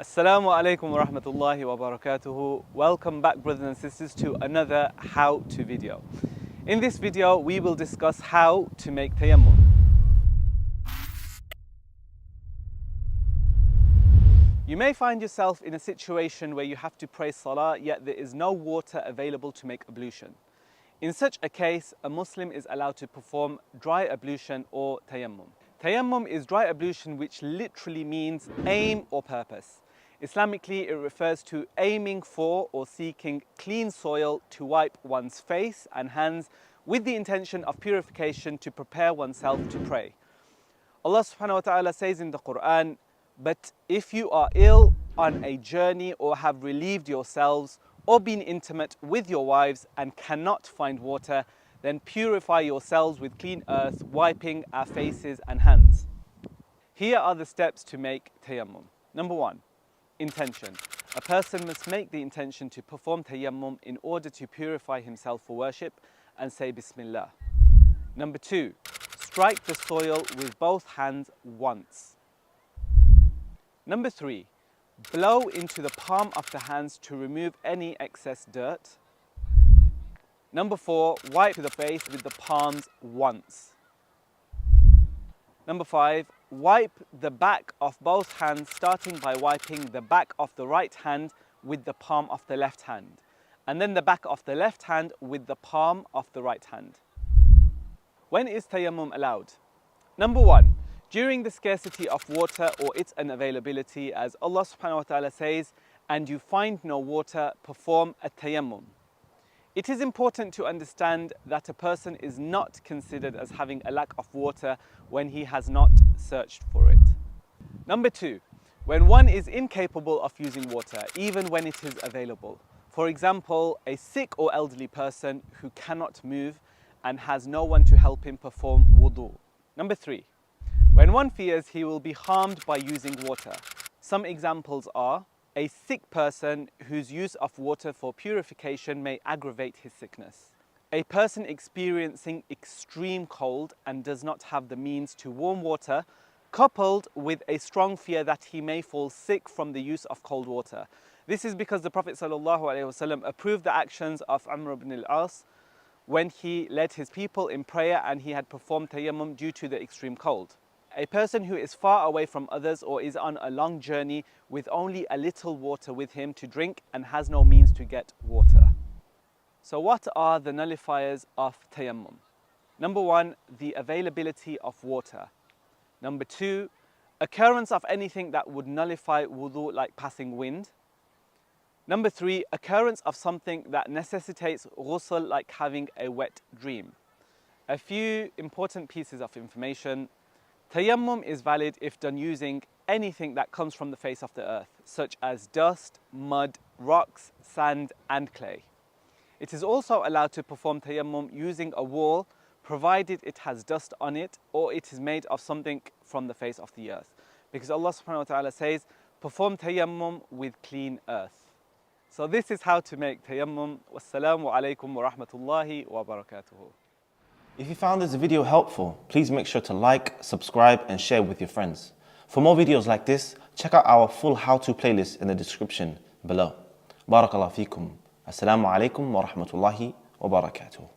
Assalamu alaikum wa rahmatullahi wa barakatuhu. Welcome back, brothers and sisters, to another how-to video. In this video, we will discuss how to make tayammum. You may find yourself in a situation where you have to pray salah, yet there is no water available to make ablution. In such a case, a Muslim is allowed to perform dry ablution or tayammum. Tayammum is dry ablution, which literally means aim or purpose. Islamically, it refers to aiming for or seeking clean soil to wipe one's face and hands with the intention of purification to prepare oneself to pray. Allah subhanahu wa ta'ala says in the Qur'an, "But if you are ill, on a journey, or have relieved yourselves or been intimate with your wives and cannot find water, then purify yourselves with clean earth, wiping our faces and hands." Here are the steps to make tayammum. Number 1. Intention. A person must make the intention to perform tayammum in order to purify himself for worship and say Bismillah. Number 2. Strike the soil with both hands once. Number 3. Blow into the palm of the hands to remove any excess dirt. Number 4. Wipe the face with the palms once. Number 5. Wipe the back of both hands, starting by wiping the back of the right hand with the palm of the left hand, and then the back of the left hand with the palm of the right hand. When is tayammum allowed? Number 1. During the scarcity of water or its unavailability, as Allah subhanahu wa ta'ala says, "And you find no water, perform a tayammum." It is important to understand that a person is not considered as having a lack of water when he has not searched for it. Number 2, when one is incapable of using water, even when it is available. For example, a sick or elderly person who cannot move and has no one to help him perform wudu. Number 3, when one fears he will be harmed by using water. Some examples are a sick person whose use of water for purification may aggravate his sickness. A person experiencing extreme cold and does not have the means to warm water, coupled with a strong fear that he may fall sick from the use of cold water. This is because the Prophet ﷺ approved the actions of Amr ibn al-As when he led his people in prayer and he had performed tayammum due to the extreme cold. A person who is far away from others or is on a long journey with only a little water with him to drink and has no means to get water. So what are the nullifiers of tayammum? Number 1, the availability of water. Number 2, occurrence of anything that would nullify wudu, like passing wind. Number 3, occurrence of something that necessitates ghusl, like having a wet dream. A few important pieces of information. Tayammum is valid if done using anything that comes from the face of the earth, such as dust, mud, rocks, sand and clay. It is also allowed to perform tayammum using a wall, provided it has dust on it or it is made of something from the face of the earth. Because Allah subhanahu wa ta'ala says, "Perform tayammum with clean earth." So this is how to make tayammum. Wassalamu alaikum wa rahmatullahi wa barakatuhu. If you found this video helpful, please make sure to like, subscribe and share with your friends. For more videos like this, check out our full how-to playlist in the description below. Barakallahu feekum. Assalamu alaikum wa rahmatullahi wa barakatuh.